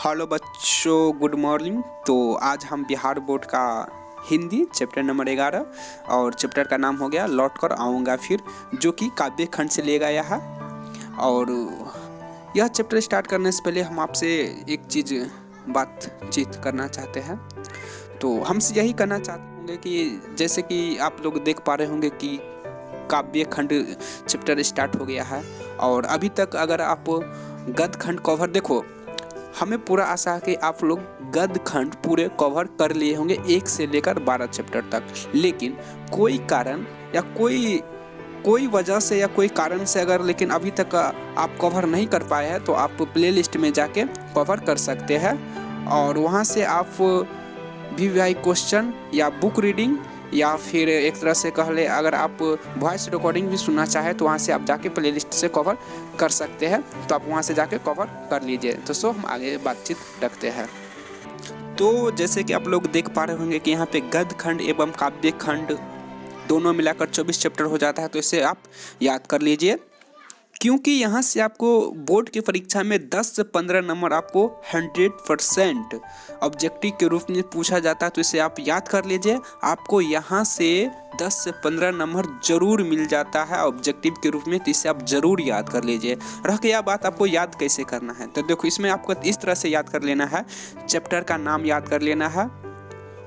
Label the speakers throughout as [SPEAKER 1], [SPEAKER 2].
[SPEAKER 1] Hello बच्चों, good morning. तो आज हम बिहार बोर्ड का हिंदी चैप्टर नंबर 11 और चैप्टर का नाम हो गया लौट कर आऊँगा फिर, जो कि काव्य खंड से लिया गया है। और यह चैप्टर स्टार्ट करने से पहले हम आपसे एक चीज़ बातचीत करना चाहते हैं। तो हमसे यही कहना चाहते होंगे कि जैसे कि आप लोग देख पा रहे होंगे कि काव्य खंड चैप्टर स्टार्ट हो गया है और अभी तक अगर आप गद्य खंड कवर देखो, हमें पूरा आशा है कि आप लोग गद्य खंड पूरे कवर कर लिए होंगे 1 से लेकर 12 चैप्टर तक। लेकिन कोई कारण या कोई वजह से या कोई कारण से अगर लेकिन अभी तक आप कवर नहीं कर पाए हैं तो आप प्लेलिस्ट में जाके कवर कर सकते हैं और वहाँ से आप VVI क्वेश्चन या बुक रीडिंग या फिर एक तरह से कह ले अगर आप वॉइस रिकॉर्डिंग भी सुनना चाहें तो वहाँ से आप जाके प्लेलिस्ट से कवर कर सकते हैं। तो आप वहाँ से जाके कवर कर लीजिए। तो सो हम आगे बातचीत रखते हैं। तो जैसे कि आप लोग देख पा रहे होंगे कि यहाँ पे गद्य खंड एवं काव्य खंड दोनों मिलाकर 24 चैप्टर हो जाता है। तो इसे आप याद कर लीजिए, क्योंकि यहाँ से आपको बोर्ड की परीक्षा में 10 से 15 नंबर आपको 100% ऑब्जेक्टिव के रूप में पूछा जाता है। तो इसे आप याद कर लीजिए, आपको यहाँ से 10 से 15 नंबर जरूर मिल जाता है ऑब्जेक्टिव के रूप में। तो इसे आप जरूर याद कर लीजिए। रह गया बात आपको याद कैसे करना है, तो देखो इसमें आपको इस तरह से याद कर लेना है। चैप्टर का नाम याद कर लेना है,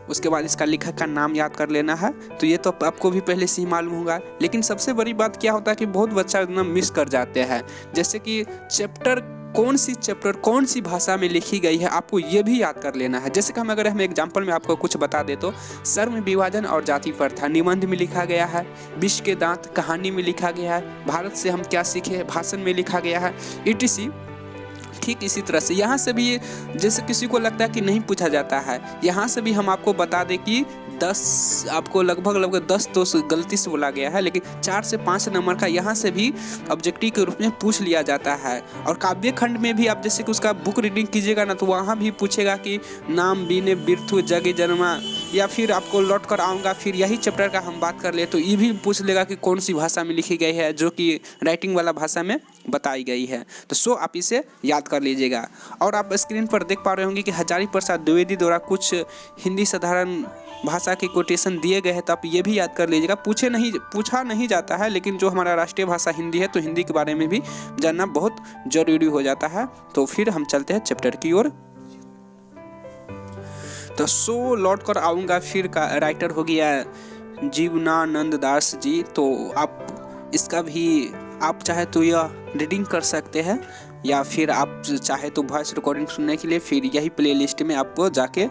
[SPEAKER 1] उसके बाद इसका लेखक का नाम याद कर लेना है। तो ये तो आपको भी पहले से ही मालूम होगा। लेकिन सबसे बड़ी बात क्या होता है कि बहुत बच्चा एकदम मिस कर जाते हैं, जैसे कि चैप्टर कौन सी भाषा में लिखी गई है, आपको ये भी याद कर लेना है। जैसे कि हम एग्जांपल में आपको कुछ बता दे तो सर्व विभाजन और जाति प्रथा निबंध में लिखा गया है, विष के दांत कहानी में लिखा गया है, भारत से हम क्या सीखे भाषण में लिखा गया है, ETC। ठीक इसी तरह से यहाँ से भी जैसे किसी को लगता है कि नहीं पूछा जाता है, यहाँ से भी हम आपको बता दें कि 10 आपको लगभग 10 तो गलती से बोला गया है, लेकिन 4 से 5 नंबर का यहाँ से भी ऑब्जेक्टिव के रूप में पूछ लिया जाता है। और काव्य खंड में भी आप जैसे कि उसका बुक रीडिंग कीजिएगा ना, तो वहाँ भी पूछेगा कि नाम बीने बिरथु जगे जन्मा, या फिर आपको लौट कर आऊँगा फिर, यही चैप्टर का हम बात कर ले तो ये भी पूछ लेगा कि कौन सी भाषा में लिखी गई है, जो कि राइटिंग वाला भाषा में बताई गई है। तो सो आप इसे याद कर लीजिएगा। और आप स्क्रीन पर देख पा रहे होंगे कि हजारी प्रसाद द्विवेदी द्वारा कुछ हिंदी साधारण भाषा के कोटेशन दिए गए हैं। तो आप ये भी याद कर लीजिएगा। पूछा नहीं जाता है, लेकिन जो हमारा राष्ट्रीय भाषा हिंदी है तो हिंदी के बारे में भी जानना बहुत जरूरी हो जाता है। तो फिर हम चलते हैं चैप्टर की ओर। तो सो लौट कर आऊँगा फिर का राइटर हो गया जीवनानंद दास जी। तो आप इसका भी आप चाहे तो यह रीडिंग कर सकते हैं, या फिर आप चाहे तो वॉइस रिकॉर्डिंग सुनने के लिए फिर यही प्लेलिस्ट में आपको जाके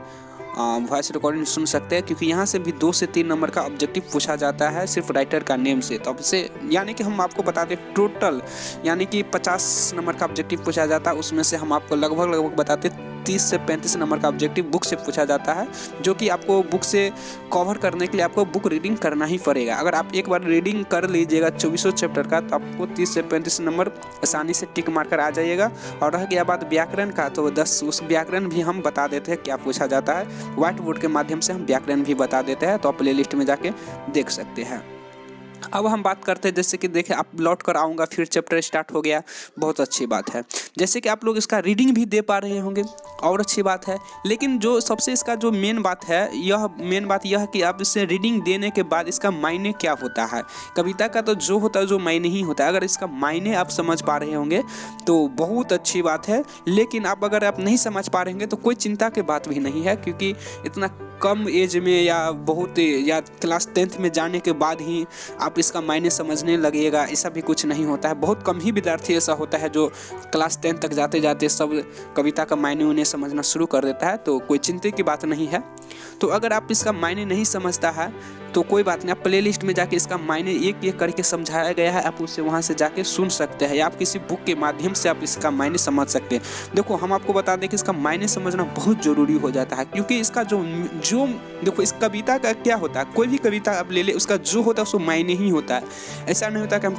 [SPEAKER 1] वॉइस रिकॉर्डिंग सुन सकते हैं। क्योंकि यहाँ से भी 2 से 3 नंबर का ऑब्जेक्टिव पूछा जाता है सिर्फ राइटर का नेम से। तो अब से यानी कि हम आपको बता दें टोटल यानी कि 50 नंबर का ऑब्जेक्टिव पूछा जाता है, उसमें से हम आपको लगभग बताते 30 से 35 नंबर का ऑब्जेक्टिव बुक से पूछा जाता है, जो कि आपको बुक से कवर करने के लिए आपको बुक रीडिंग करना ही पड़ेगा। अगर आप एक बार रीडिंग कर लीजिएगा 24 चैप्टर का, तो आपको 30 से 35 नंबर आसानी से टिक मारकर आ जाइएगा। और रह गया बात व्याकरण का, तो 10 उस व्याकरण भी हम बता देते हैं क्या पूछा जाता है। व्हाइट बोर्ड के माध्यम से हम व्याकरण भी बता देते हैं, तो आप प्ले लिस्ट में जाके देख सकते हैं। अब हम बात करते हैं, जैसे कि देखें आप लौट कर आऊँगा फिर चैप्टर स्टार्ट हो गया, बहुत अच्छी बात है। जैसे कि आप लोग इसका रीडिंग भी दे पा रहे होंगे, और अच्छी बात है। लेकिन जो सबसे इसका जो मेन बात यह है कि आप इसे रीडिंग देने के बाद इसका मायने क्या होता है। कविता का तो जो होता है जो मायने ही होता है, अगर इसका मायने आप समझ पा रहे होंगे तो बहुत अच्छी बात है। लेकिन अगर आप नहीं समझ पा रहे होंगे तो कोई चिंता की बात भी नहीं है, क्योंकि इतना कम एज में या क्लास 10th में जाने के बाद ही आप इसका मायने समझने लगेगा, ऐसा भी कुछ नहीं होता है। बहुत कम ही विद्यार्थी ऐसा होता है जो क्लास 10 तक जाते जाते सब कविता का मायने उन्हें समझना शुरू कर देता है। तो कोई चिंता की बात नहीं है। तो अगर आप इसका मायने नहीं समझता है तो कोई बात नहीं, आप प्लेलिस्ट में जाके इसका मायने एक एक करके समझाया गया है, आप उसे वहाँ से जाके सुन सकते हैं, या आप किसी बुक के माध्यम से आप इसका मायने समझ सकते हैं। देखो हम आपको बता दें कि इसका मायने समझना बहुत जरूरी हो जाता है, क्योंकि इसका जो देखो इस कविता का क्या होता है, कोई भी कविता आप ले ले उसका जो होता है उसको मायने ही होता है। ऐसा नहीं होता कि हम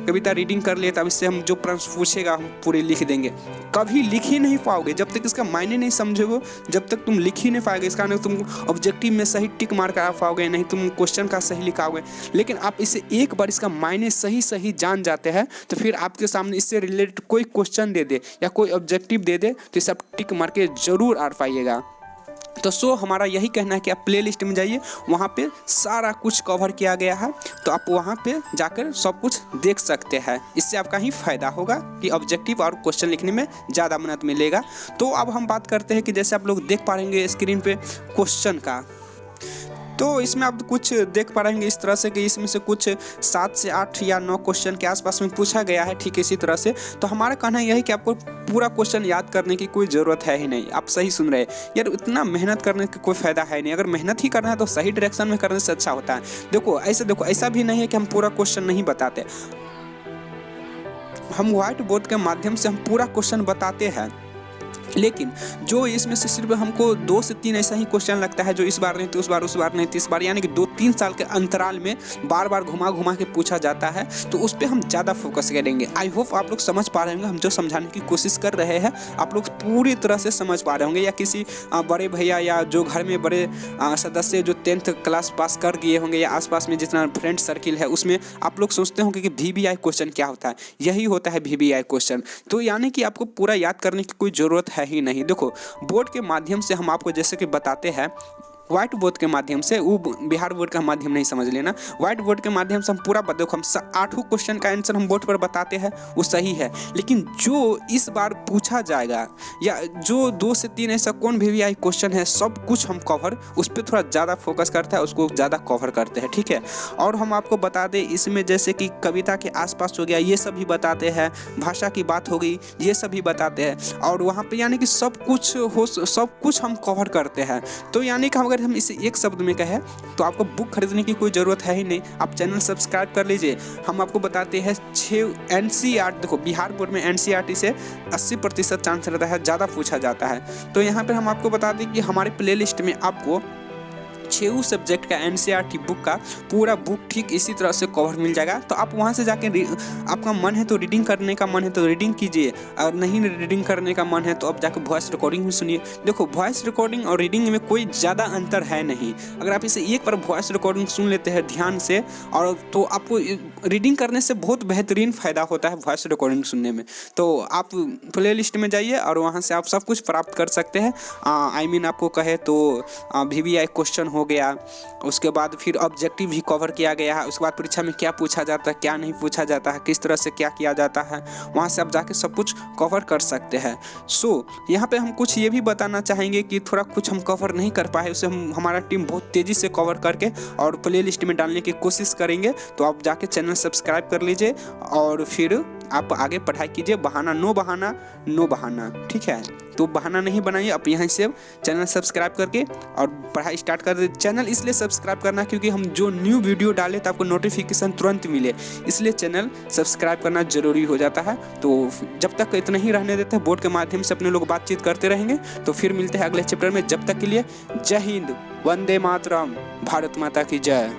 [SPEAKER 1] कविता रीडिंग कर ले तब इससे हम जो प्रश्न पूछेगा हम पूरे लिख देंगे, कभी लिख ही नहीं पाओगे जब तक इसका मायने नहीं समझोगे, जब तक तुम लिख ही नहीं पाओगे। इसका नहीं तुम ऑब्जेक्टिव में सही टिक मार कर आ पाओगे, नहीं तुम क्वेश्चन का सही लिखा हुआ है, लेकिन आप इसे एक बार इसका मायने सही सही जान जाते हैं तो फिर आपके सामने इससे रिलेटेड कोई क्वेश्चन दे दे या कोई ऑब्जेक्टिव दे दे तो इसे आप टिक मार के जरूर आ पाइएगा। तो हमारा यही कहना है कि आप प्लेलिस्ट में जाइए, वहाँ पे सारा कुछ कवर किया गया है, तो आप वहाँ पे जाकर सब कुछ देख सकते हैं। इससे आपका ही फायदा होगा कि ऑब्जेक्टिव और क्वेश्चन लिखने में ज़्यादा मदद मिलेगा। तो अब हम बात करते हैं कि जैसे आप लोग देख पा रहेंगे स्क्रीन पे क्वेश्चन का, तो इसमें आप कुछ देख पा रहेंगे इस तरह से कि इसमें से कुछ 7 से 8 या 9 क्वेश्चन के आसपास में पूछा गया है। ठीक है, इसी तरह से तो हमारा कहना यह है कि आपको पूरा क्वेश्चन याद करने की कोई ज़रूरत है ही नहीं। आप सही सुन रहे हैं यार, इतना मेहनत करने का कोई फ़ायदा है नहीं। अगर मेहनत ही करना है तो सही डायरेक्शन में करने से अच्छा होता है। देखो ऐसा भी नहीं है कि हम पूरा क्वेश्चन नहीं बताते, हम व्हाइट बोर्ड के माध्यम से हम पूरा क्वेश्चन बताते हैं, लेकिन जो इसमें से सिर्फ हमको 2 से 3 ऐसा ही क्वेश्चन लगता है जो इस बार नहीं तो उस बार नहीं तो इस बार, यानी कि 2-3 साल के अंतराल में बार बार घुमा के पूछा जाता है, तो उस पर हम ज़्यादा फोकस करेंगे। आई होप आप लोग समझ पा रहे होंगे, हम जो समझाने की कोशिश कर रहे हैं आप लोग पूरी तरह से समझ पा रहे होंगे। या किसी बड़े भैया या जो घर में बड़े सदस्य जो 10th क्लास पास कर गए होंगे या आसपास में जितना फ्रेंड सर्किल है उसमें आप लोग सोचते होंगे कि VBI क्वेश्चन क्या होता है। यही होता है VBI क्वेश्चन। तो यानी कि आपको पूरा याद करने की कोई ज़रूरत है ही नहीं। देखो, बोर्ड के माध्यम से हम आपको जैसे कि बताते हैं, व्हाइट बोर्ड के माध्यम से, वो बिहार बोर्ड का माध्यम नहीं समझ लेना, व्हाइट बोर्ड के माध्यम से हम पूरा देखो, हम 8 क्वेश्चन का आंसर हम बोर्ड पर बताते हैं, वो सही है। लेकिन जो इस बार पूछा जाएगा या जो 2 से 3 ऐसा कौन VBI क्वेश्चन है, सब कुछ हम कवर उस पर थोड़ा ज़्यादा फोकस करते हैं, उसको ज़्यादा कवर करते हैं। ठीक है, और हम आपको बता दें इसमें जैसे कि कविता के आसपास हो गया, ये सब भी बताते हैं, भाषा की बात हो गई, ये सब भी बताते हैं, और वहाँ पर यानी कि सब कुछ हम कवर करते हैं। तो यानी कि अगर हम इसे एक शब्द में कहें तो आपको बुक खरीदने की कोई ज़रूरत है ही नहीं, आप चैनल सब्सक्राइब कर लीजिए। हम आपको बताते हैं 6 NCERT, देखो बिहार बोर्ड में NCERT से 80% चांस रहता है, ज़्यादा पूछा जाता है। तो यहाँ पर हम आपको बता दें कि हमारे प्लेलिस्ट में आपको 6 सब्जेक्ट का NCERT बुक का पूरा बुक ठीक इसी तरह से कवर मिल जाएगा। तो आप वहाँ से जाके आपका मन है तो रीडिंग करने का मन है तो रीडिंग कीजिए, और नहीं रीडिंग करने का मन है तो आप जाके वॉइस रिकॉर्डिंग भी सुनिए। देखो, वॉइस रिकॉर्डिंग और रीडिंग में कोई ज़्यादा अंतर है नहीं। अगर आप इसे एक बार वॉइस रिकॉर्डिंग सुन लेते हैं ध्यान से, और तो आपको रीडिंग करने से बहुत बेहतरीन फ़ायदा होता है वॉइस रिकॉर्डिंग सुनने में। तो आप प्ले लिस्ट में जाइए और वहाँ से आप सब कुछ प्राप्त कर सकते हैं। आपको कहे तो VBI क्वेश्चन हो गया, उसके बाद फिर ऑब्जेक्टिव भी कवर किया गया है, उसके बाद परीक्षा में क्या पूछा जाता है, क्या नहीं पूछा जाता है, किस तरह से क्या किया जाता है, वहाँ से आप जाके सब कुछ कवर कर सकते हैं। यहाँ पे हम कुछ ये भी बताना चाहेंगे कि थोड़ा कुछ हम कवर नहीं कर पाए, उसे हमारा टीम बहुत तेज़ी से कवर करके और प्ले लिस्ट में डालने की कोशिश करेंगे। तो आप जाके चैनल सब्सक्राइब कर लीजिए और फिर आप आगे पढ़ाई कीजिए। नो बहाना, ठीक है। तो बहाना नहीं बनाइए, आप यहाँ से चैनल सब्सक्राइब करके और पढ़ाई स्टार्ट कर दे। चैनल इसलिए सब्सक्राइब करना क्योंकि हम जो न्यू वीडियो डालें तो आपको नोटिफिकेशन तुरंत मिले, इसलिए चैनल सब्सक्राइब करना जरूरी हो जाता है। तो जब तक इतना ही रहने देते हैं, बोर्ड के माध्यम से अपने लोग बातचीत करते रहेंगे। तो फिर मिलते हैं अगले चैप्टर में, जब तक के लिए जय हिंद, वंदे मातरम, भारत माता की जय।